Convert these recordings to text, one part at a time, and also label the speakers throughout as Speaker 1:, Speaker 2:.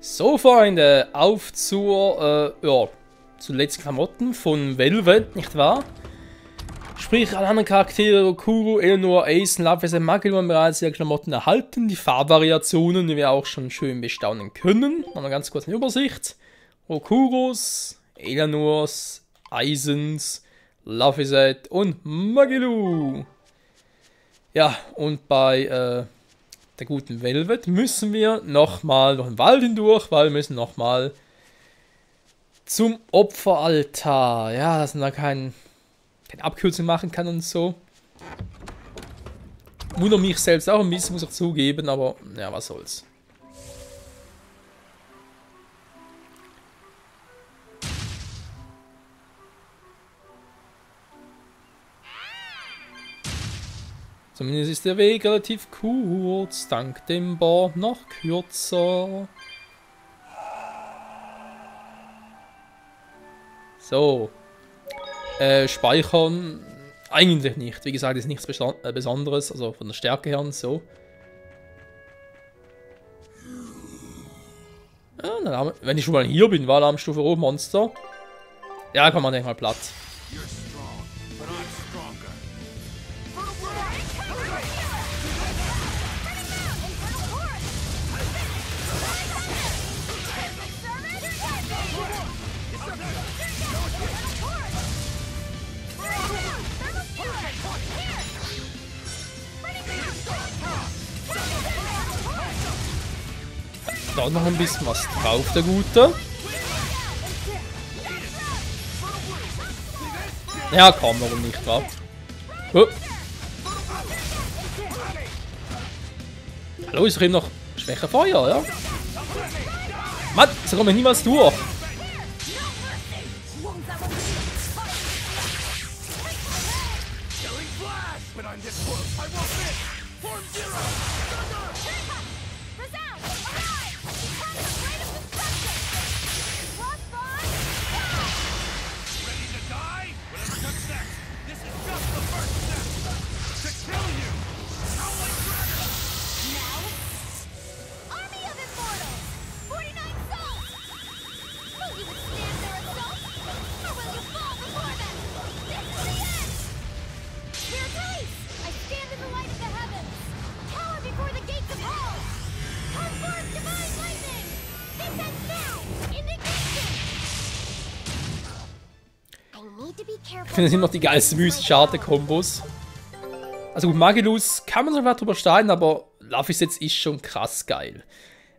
Speaker 1: So, Freunde, auf zur, zu den letzten Klamotten von Velvet, nicht wahr? Sprich, alle anderen Charaktere, Kuro, Eleanor, Ace, Love, Magil haben bereits ihre Klamotten erhalten. Die Farbvariationen, die wir auch schon schön bestaunen können. Nochmal ganz kurz eine Übersicht. Okuros, Eleanors, Eisens, Laphicet und Magilu. Ja, und bei der guten Velvet müssen wir nochmal durch den Wald hindurch, weil wir müssen nochmal zum Opferaltar. Ja, dass man da keine Abkürzung machen kann und so. Wundert mich selbst auch ein bisschen, muss ich zugeben, aber ja, was soll's. Zumindest ist der Weg relativ kurz, dank dem Bord noch kürzer. So. Speichern eigentlich nicht. Wie gesagt, ist nichts Besonderes, also von der Stärke her und so. Ja, wenn ich schon mal hier bin, war Alarmstufe Rot Monster. Ja, kann man nicht mal platt. Da noch ein bisschen was drauf, der Gute. Ja, komm, warum nicht, wa? Oh. Hallo, ist doch eben noch schwächer Feuer, ja? Mann, so kommen wir niemals durch. Ich finde, das sind noch die geilsten Mystisch-Arte-Kombos. Also gut, Magilus kann man sogar drüber streiten, aber Laphicet ist schon krass geil.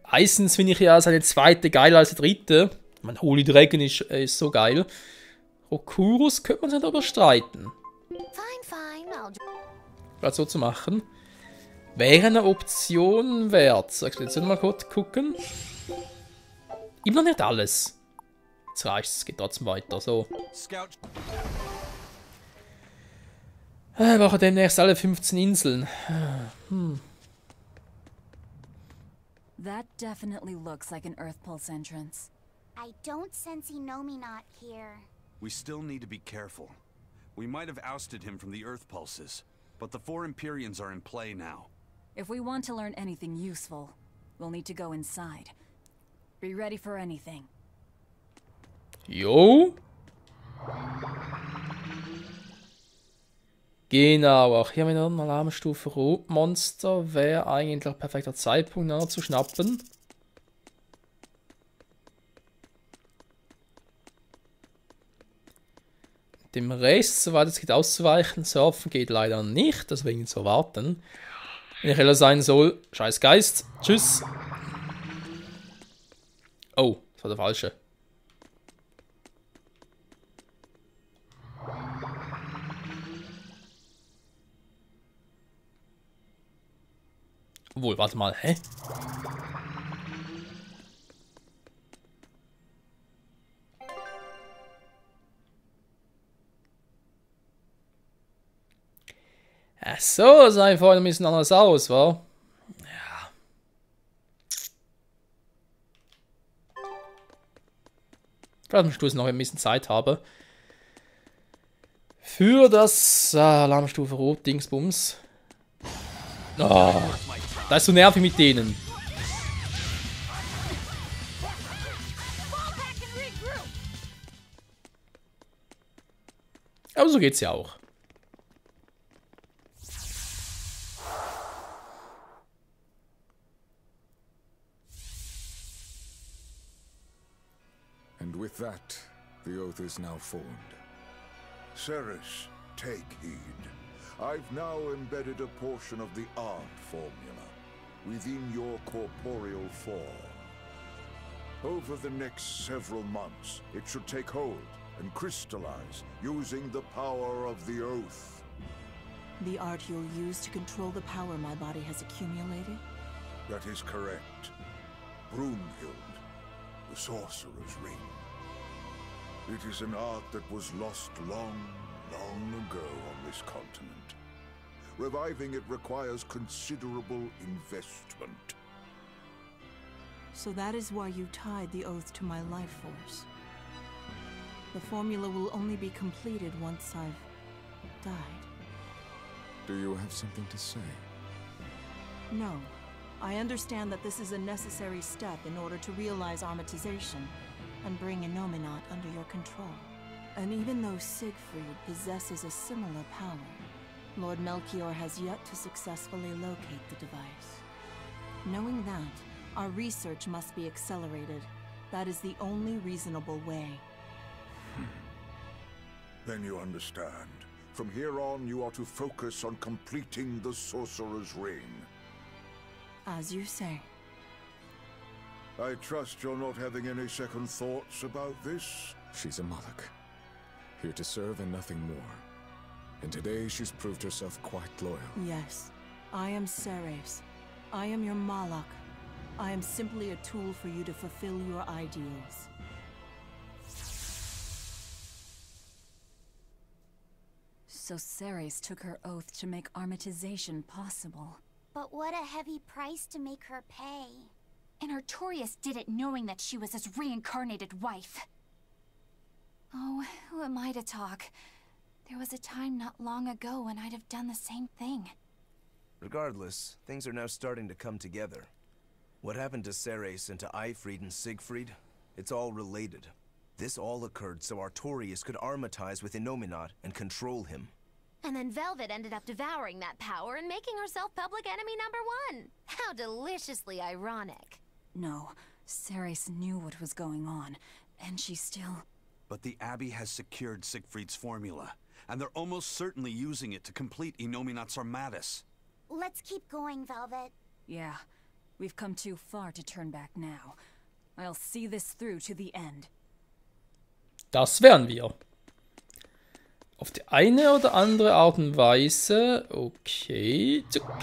Speaker 1: Eisens finde ich ja seine zweite geiler als die dritte. Mein Holy Dragon ist so geil. Rokurus könnte man sich darüber streiten. Gerade so zu machen. Wäre eine Option wert. So, jetzt mal kurz gucken. Immer noch nicht alles. Jetzt reicht es, geht trotzdem weiter. So. Wir brauchen demnächst alle 15 Inseln.
Speaker 2: That definitely looks like an Earth Pulse entrance.
Speaker 3: I don't sense Inominat here.
Speaker 4: We still need to be careful. We might have ousted him from the Earth Pulses, but the 4 Empyreans are in play now.
Speaker 2: If we want to learn anything useful, we'll need to go inside. Be ready for anything.
Speaker 1: Jo. Genau, auch hier wieder eine Alarmstufe Rotmonster. Wäre eigentlich ein perfekter Zeitpunkt, noch zu schnappen. Dem Rest, soweit es geht, auszuweichen. Surfen geht leider nicht, deswegen zu warten. Wenn ich heller sein soll. Scheiß Geist. Tschüss. Oh, das war der falsche. Obwohl, warte mal, hä? Ach so, sah vorhin ein bisschen anders aus, wa? Ja. Vielleicht am Schluss noch ein bisschen Zeit habe. Für das Alarmstufe Rot Dingsbums. Oh, das ist so nervig mit denen. Aber so geht's ja auch.
Speaker 5: And with that, the oath is now formed.
Speaker 6: Ceres, take heed. I've now embedded a portion of the art formula within your corporeal form. Over the next several months, it should take hold and crystallize using the power of the oath.
Speaker 7: The art you'll use to control the power my body has accumulated?
Speaker 6: That is correct. Brunhild, the Sorcerer's Ring. It is an art that was lost long, long ago on this continent. Reviving it requires considerable investment.
Speaker 7: So that is why you tied the oath to my life force. The formula will only be completed once I've died.
Speaker 5: Do you have something to say?
Speaker 7: No. I understand that this is a necessary step in order to realize Armatization and bring Innominat under your control. And even though Siegfried possesses a similar power, Lord Melchior has yet to successfully locate the device. Knowing that, our research must be accelerated. That is the only reasonable way.
Speaker 6: Then you understand. From here on, you are to focus on completing the Sorcerer's Ring.
Speaker 7: As you say.
Speaker 6: I trust you're not having any second thoughts about this?
Speaker 5: She's a Malak, here to serve and nothing more. And today she's proved herself quite loyal.
Speaker 7: Yes, I am Ceres. I am your Malak. I am simply a tool for you to fulfill your ideals.
Speaker 2: So Ceres took her oath to make Armatization possible.
Speaker 3: But what a heavy price to make her pay.
Speaker 8: And Artorias did it knowing that she was his reincarnated wife.
Speaker 2: Oh, who am I to talk? There was a time not long ago when I'd have done the same thing.
Speaker 9: Regardless, things are now starting to come together. What happened to Ceres and to Aifrid and Siegfried? It's all related. This all occurred so Artorias could armatize with Innominat and control him.
Speaker 8: And then Velvet ended up devouring that power and making herself public enemy #1. How deliciously ironic.
Speaker 2: No, Ceres knew what was going on, and she still...
Speaker 4: But the Abbey has secured Siegfried's formula, and they're almost certainly using it to complete Innominat's Armatus.
Speaker 3: Let's keep going, Velvet.
Speaker 2: Yeah, we've come too far to turn back now. I'll see this through to the end.
Speaker 1: Das wären wir. Auf die eine oder andere Art und Weise. Okay. Zuck.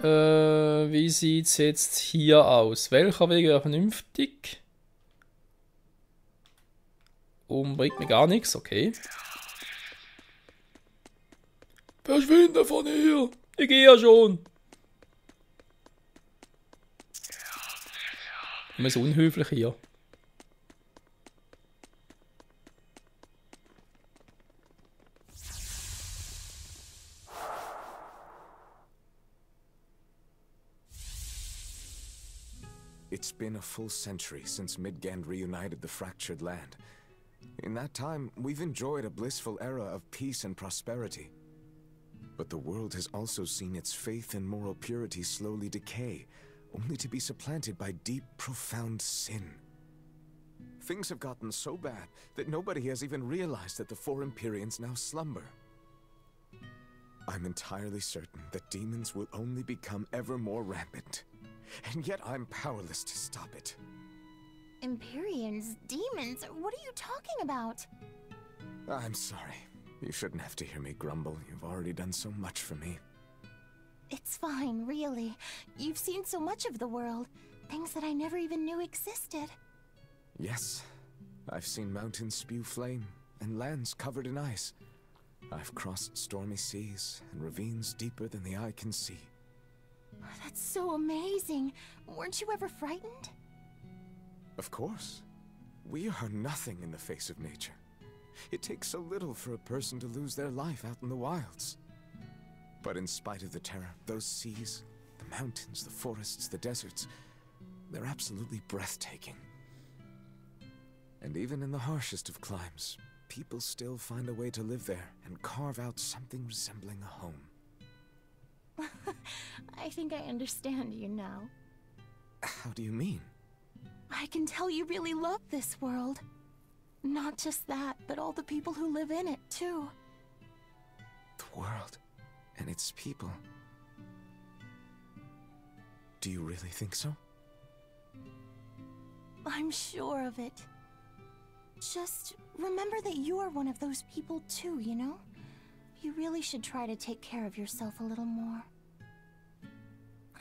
Speaker 1: Wie sieht's jetzt hier aus? Welcher Weg wäre vernünftig? Oben bringt mir gar nichts, okay. Verschwinde von hier! Ich gehe ja schon! Immer so unhöflich hier.
Speaker 5: It's been a full century since Midgand reunited the fractured land. In that time, we've enjoyed a blissful era of peace and prosperity. But the world has also seen its faith and moral purity slowly decay, only to be supplanted by deep, profound sin. Things have gotten so bad that nobody has even realized that the four Empyreans now slumber. I'm entirely certain that demons will only become ever more rampant. And yet I'm powerless to stop it.
Speaker 8: Empyreans? Demons? What are you talking about?
Speaker 5: I'm sorry. You shouldn't have to hear me grumble. You've already done so much for me.
Speaker 8: It's fine, really. You've seen so much of the world. Things that I never even knew existed.
Speaker 5: Yes. I've seen mountains spew flame, and lands covered in ice. I've crossed stormy seas, and ravines deeper than the eye can see.
Speaker 8: That's so amazing. Weren't you ever frightened?
Speaker 5: Of course. We are nothing in the face of nature. It takes so little for a person to lose their life out in the wilds. But in spite of the terror, those seas, the mountains, the forests, the deserts, they're absolutely breathtaking. And even in the harshest of climes, people still find a way to live there and carve out something resembling a home.
Speaker 7: I think I understand you now.
Speaker 5: How do you mean?
Speaker 7: I can tell you really love this world. Not just that, but all the people who live in it, too.
Speaker 5: The world and its people. Do you really think so?
Speaker 7: I'm sure of it. Just remember that you are one of those people too, you know? You really should try to take care of yourself a little more.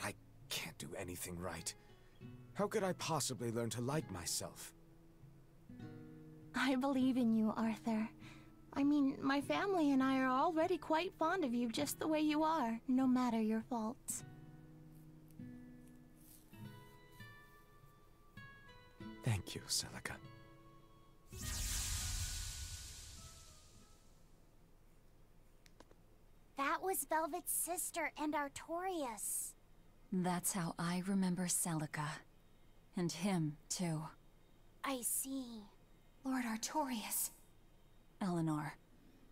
Speaker 5: I can't do anything right. How could I possibly learn to like myself?
Speaker 7: I believe in you, Arthur. I mean, my family and I are already quite fond of you just the way you are, no matter your faults.
Speaker 5: Thank you, Celica.
Speaker 3: That was Velvet's sister and Artorias.
Speaker 2: That's how I remember Celica. And him, too.
Speaker 3: I see.
Speaker 2: Lord Artorias. Eleanor,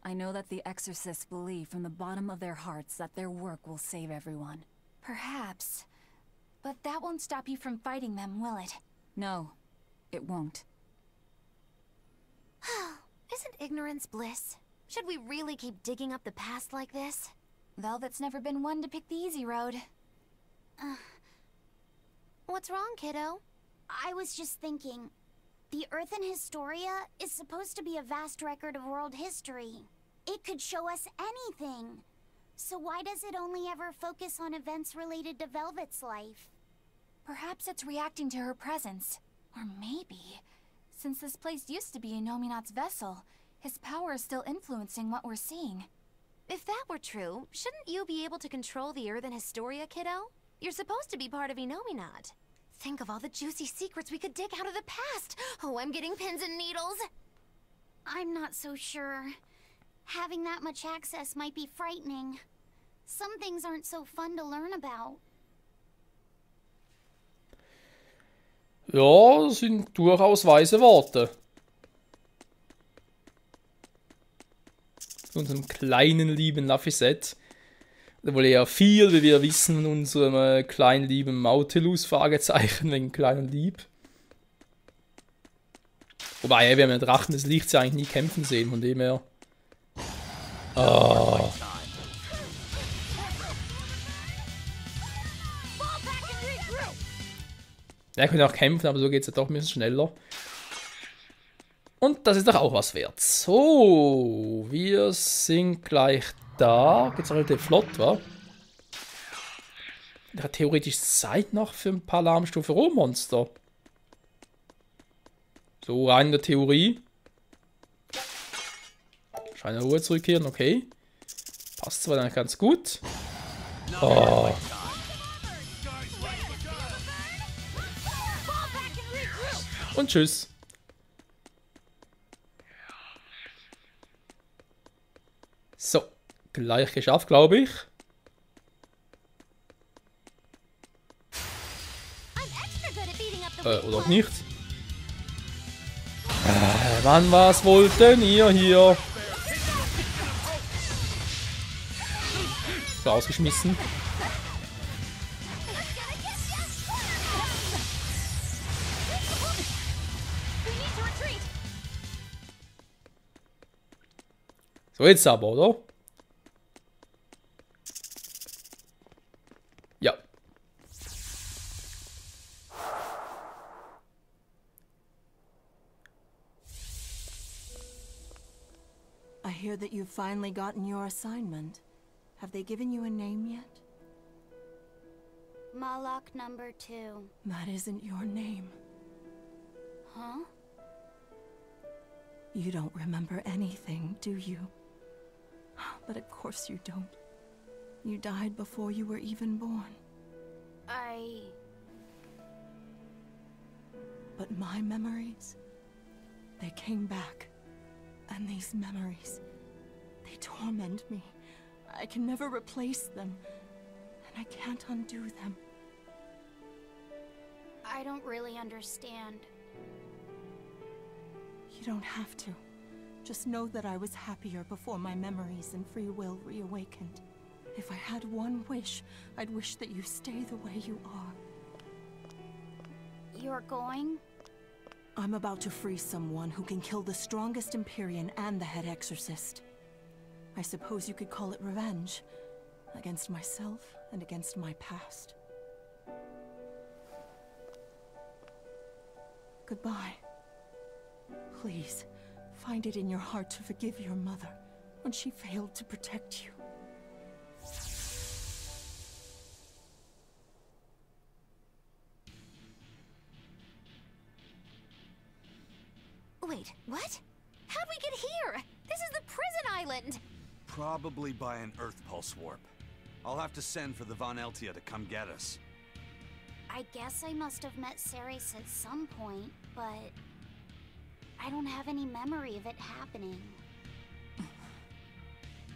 Speaker 2: I know that the Exorcists believe from the bottom of their hearts that their work will save everyone.
Speaker 8: Perhaps. But that won't stop you from fighting them, will it?
Speaker 2: No, it won't.
Speaker 8: Isn't ignorance bliss? Should we really keep digging up the past like this? Velvet's never been one to pick the easy road. What's wrong, kiddo?
Speaker 3: I was just thinking, the Earthen Historia is supposed to be a vast record of world history. It could show us anything. So why does it only ever focus on events related to Velvet's life?
Speaker 8: Perhaps it's reacting to her presence. Or maybe, since this place used to be Innominat's vessel, his power is still influencing what we're seeing. If that were true, shouldn't you be able to control the Earthen Historia, kiddo? You're supposed to be part of Innominat. Think of all the juicy secrets we could dig out of the past. Oh, I'm getting pins and needles.
Speaker 3: I'm not so sure. Having that much access might be frightening. Some things aren't so fun to learn about.
Speaker 1: Ja, das sind durchaus weise Worte. Unserem kleinen, lieben Laphicet. Wohl eher viel, wie wir wissen, von unserem kleinen, lieben Mautilus, Fragezeichen, wegen kleinen Lieb. Wobei, wir haben ja Drachen des Lichts ja eigentlich nie kämpfen sehen, von dem her. Oh. Ja, können auch kämpfen, aber so geht es ja doch ein bisschen schneller. Und das ist doch auch was wert. So, wir sind gleich da. Geht's relativ flott, wa? Der hat theoretisch Zeit noch für ein paar Alarmstufe Rohmonster. So, rein in der Theorie. Scheint Ruhe zurückkehren, okay. Passt zwar dann ganz gut. Oh. Und tschüss. So, gleich geschafft, glaube ich. Oder auch nicht. Mann, was wollten ihr hier? Rausgeschmissen. So, jetzt aber, oder? Ja.
Speaker 7: I hear that you've finally gotten your assignment. Have they given you a name yet?
Speaker 3: Malak number 2.
Speaker 7: That isn't your name.
Speaker 3: Huh?
Speaker 7: You don't remember anything, do you? But of course you don't. You died before you were even born. But my memories, they came back. And these memories, they torment me. I can never replace them. And I can't undo them.
Speaker 3: I don't really understand.
Speaker 7: You don't have to. Just know that I was happier before my memories and free will reawakened. If I had one wish, I'd wish that you stay the way you are.
Speaker 3: You're going?
Speaker 7: I'm about to free someone who can kill the strongest Empyrean and the head exorcist. I suppose you could call it revenge. Against myself and against my past. Goodbye. Please, find it in your heart to forgive your mother when she failed to protect you.
Speaker 8: Wait, what? How'd we get here? This is the prison island!
Speaker 4: Probably by an Earth Pulse warp. I'll have to send for the Von Eltia to come get us.
Speaker 3: I guess I must have met Ceres at some point, but I don't have any memory of it happening.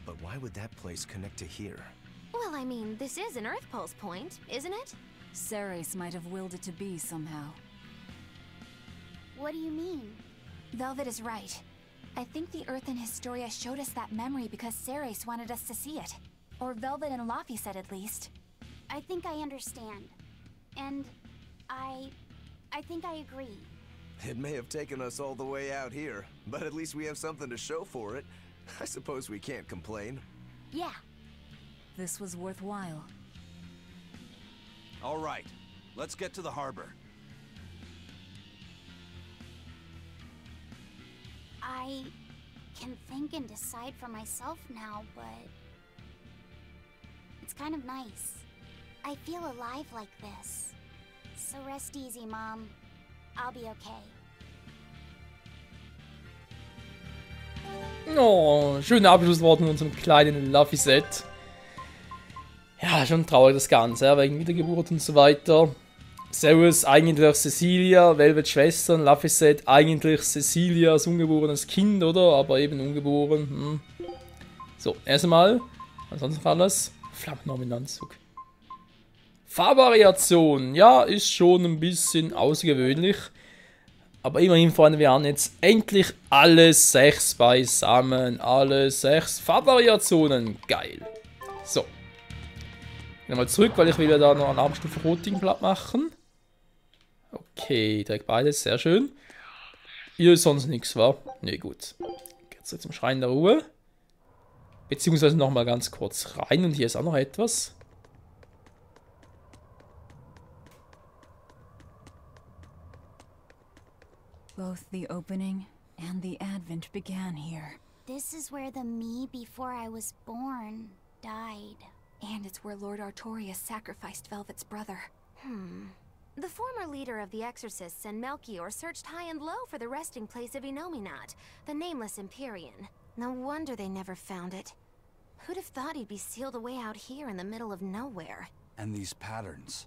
Speaker 9: But why would that place connect to here?
Speaker 8: Well, I mean, this is an Earth Pulse point, isn't it?
Speaker 2: Ceres might have willed it to be somehow.
Speaker 3: What do you mean?
Speaker 8: Velvet is right. I think the Earth in Historia showed us that memory because Ceres wanted us to see it. Or Velvet and Laufey said at least.
Speaker 3: I think I understand. And I think I agree.
Speaker 9: It may have taken us all the way out here, but at least we have something to show for it. I suppose we can't complain.
Speaker 3: Yeah.
Speaker 2: This was worthwhile.
Speaker 4: All right, let's get to the harbor.
Speaker 3: I can think and decide for myself now, but it's kind of nice. I feel alive like this. So rest easy, Mom. I'll be okay.
Speaker 1: Oh, schöner Abschlusswort in unserem kleinen Laufey-Set. Ja, schon traurig das Ganze, ja, wegen Wiedergeburt und so weiter. Ceres eigentlich Cecilia, Velvet Schwestern, Laufey-Set eigentlich Cecilias ungeborenes Kind, oder? Aber eben ungeboren. So, erstmal, ansonsten alles Flammennominanzug. Farbvariation, ja, ist schon ein bisschen außergewöhnlich. Aber immerhin, Freunde, wir haben jetzt endlich alle 6 beisammen. Alle 6 Farbvariationen. Geil. So. Gehen wir mal zurück, weil ich will ja da noch eine Abstufe Roting platt machen. Okay, direkt beides, sehr schön. Hier ist sonst nichts, wa? Ne, gut. Jetzt zurück zum Schrein der Ruhe. Beziehungsweise nochmal ganz kurz rein. Und hier ist auch noch etwas.
Speaker 2: Both the opening and the advent began here.
Speaker 3: This is where the me before I was born died.
Speaker 8: And it's where Lord Artorias sacrificed Velvet's brother. The former leader of the Exorcists and Melchior searched high and low for the resting place of Innominat, the nameless Empyrean. No wonder they never found it. Who'd have thought he'd be sealed away out here in the middle of nowhere?
Speaker 4: And these patterns.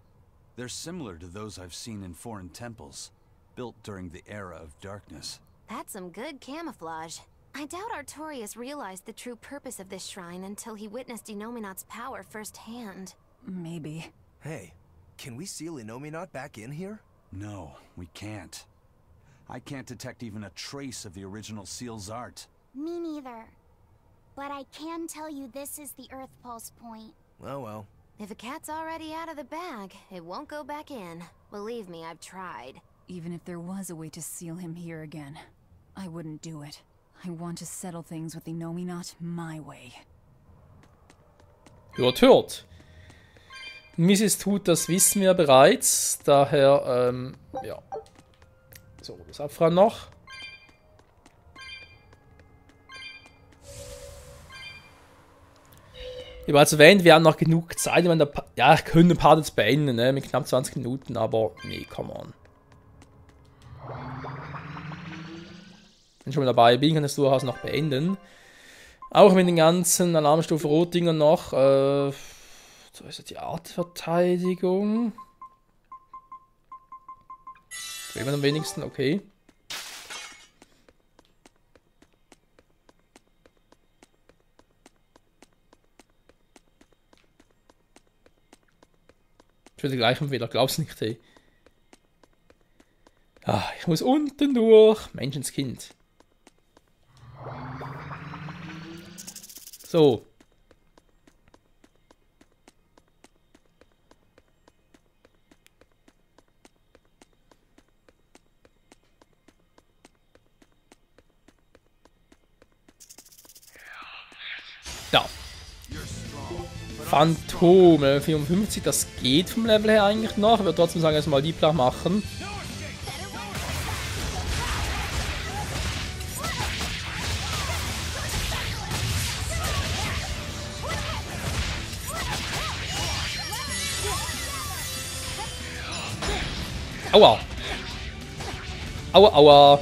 Speaker 4: They're similar to those I've seen in foreign temples, built during the era of darkness.
Speaker 8: That's some good camouflage. I doubt Artorias realized the true purpose of this shrine until he witnessed Innominat's power firsthand.
Speaker 2: Maybe.
Speaker 9: Hey, can we seal Innominat back in here?
Speaker 4: No, we can't. I can't detect even a trace of the original seal's art.
Speaker 3: Me neither. But I can tell you this is the Earth Pulse point.
Speaker 9: Oh well.
Speaker 8: If a cat's already out of the bag, it won't go back in. Believe me, I've tried.
Speaker 2: Even if there was a way to seal him here again, I wouldn't do it. I want to settle things with Innominat my way.
Speaker 1: Hört, hört. Mrs. Tut, das wissen wir bereits. Daher, ja. So, das Abfragen noch. Wie bereits erwähnt, wir haben noch genug Zeit. Ja, ich könnte ein paar jetzt beenden, ne, mit knapp 20 Minuten, aber nee, come on. Wenn ich schon mal dabei bin, kann ich es durchaus noch beenden. Auch mit den ganzen Alarmstufe Rotdingern noch. So ist die Artverteidigung. Will man am wenigsten, okay. Ich will den gleichen Fehler, glaub's nicht, hey. Ah, ich muss unten durch. Menschenskind. So. Da. Phantom, Level 54, das geht vom Level her eigentlich noch. Ich würde trotzdem sagen, erstmal die Plan machen. Aua. Aua, aua.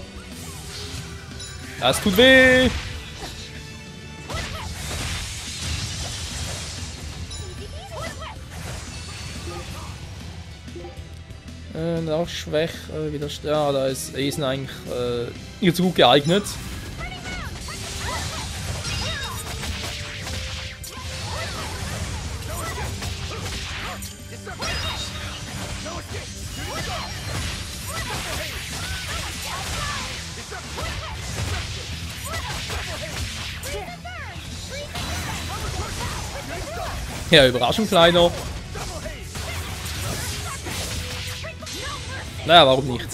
Speaker 1: Das tut weh. Auch schwach, wieder ja, da ist Asen eigentlich nicht so gut geeignet. Ja, Überraschung, Kleiner. Naja, warum nicht?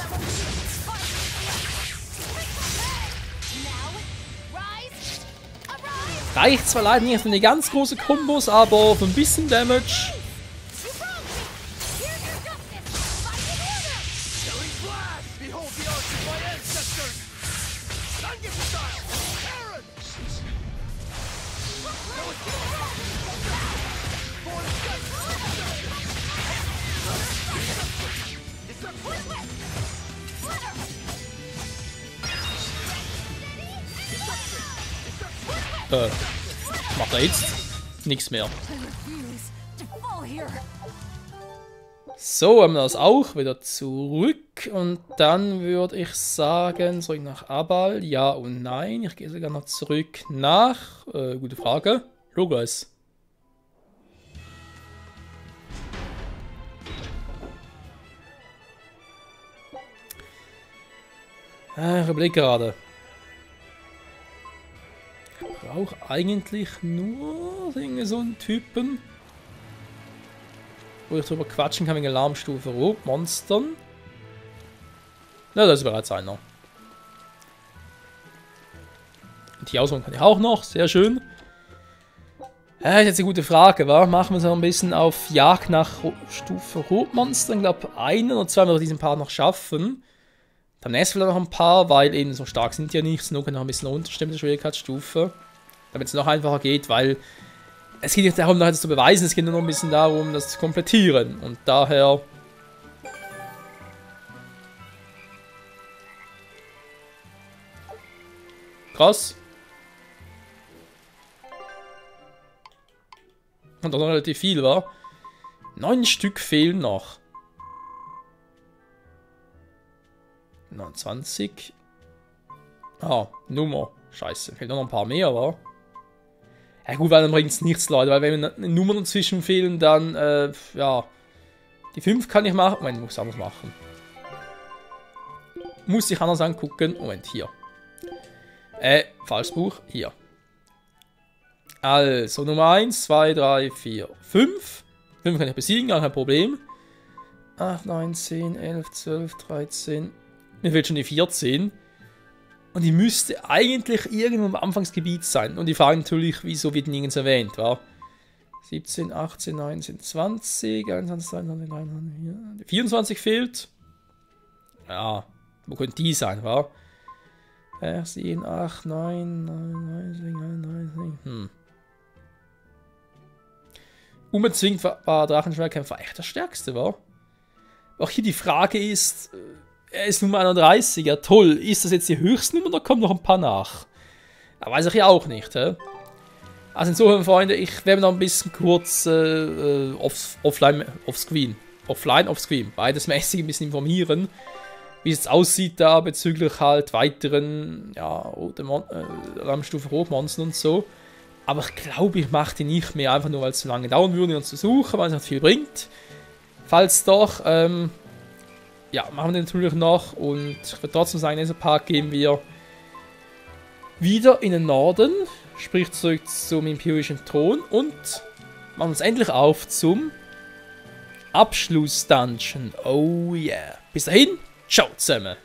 Speaker 1: Reicht zwar leider nicht für eine ganz große Kombos, aber für ein bisschen Damage. Macht er jetzt? Nichts mehr. So, haben wir das auch wieder zurück. Und dann würde ich sagen, zurück nach Abal. Ja und nein. Ich gehe sogar noch zurück nach... gute Frage. Logos. Ich überlege gerade. Auch eigentlich nur so einen Typen, wo ich drüber quatschen kann wegen Alarmstufe Rotmonstern. Na, das ist bereits einer. Und die Auswahl kann ich auch noch, sehr schön. Das ist jetzt eine gute Frage, wa? Machen wir so ein bisschen auf Jagd nach Stufe Rotmonstern. Ich glaube, einen oder zwei werden wir diesen Part noch schaffen. Beim nächsten vielleicht noch ein paar, weil eben so stark sind die ja nicht, nur können noch ein bisschen runterstimmen, die Schwierigkeitsstufe. Damit es noch einfacher geht, weil es geht nicht darum, noch etwas zu beweisen, es geht nur noch ein bisschen darum, das zu komplettieren. Und daher... Krass. Und auch noch relativ viel, wa? 9 Stück fehlen noch. 29. Ah, Nummer. Scheiße, fehlt noch ein paar mehr, wa? Ja gut, weil dann bringt es nichts, Leute, weil wenn Nummern dazwischen fehlen, dann, ja, die 5 kann ich machen. Moment, muss ich anders machen. Muss ich anders angucken. Moment, hier. Falsches Buch, hier. Also, Nummer 1, 2, 3, 4, 5. 5 kann ich besiegen, gar kein Problem. 8, 9, 10, 11, 12, 13. Mir fehlt schon die 14. Und die müsste eigentlich irgendwo im Anfangsgebiet sein. Und die Frage natürlich, wieso wird nirgends erwähnt, wa? 17, 18, 19, 20, 21, 22, 23, 24 fehlt. Ja, wo könnte die sein, wa? 7, 8, 9, 9, 9, Unbezwingt war Drachenschwertkämpfer echt das Stärkste, wa? Auch hier die Frage ist... Er ist Nummer 31, ja toll. Ist das jetzt die Höchstnummer oder kommen noch ein paar nach? Da weiß ich ja auch nicht, hä? Also insofern, Freunde, ich werde noch ein bisschen kurz offline, offscreen, beides mäßig ein bisschen informieren, wie es jetzt aussieht da bezüglich halt weiteren, ja, Alarmstufe Hochmonstern und so. Aber ich glaube, ich mache die nicht mehr, einfach nur, weil es zu lange dauern würde, uns zu suchen, weil es nicht viel bringt. Falls doch, ja, machen wir den natürlich noch und ich würde trotzdem sagen, in diesem Part gehen wir wieder in den Norden. sprich zurück zum imperialischen Thron und machen uns endlich auf zum Abschluss-Dungeon. Oh yeah. Bis dahin, ciao zusammen.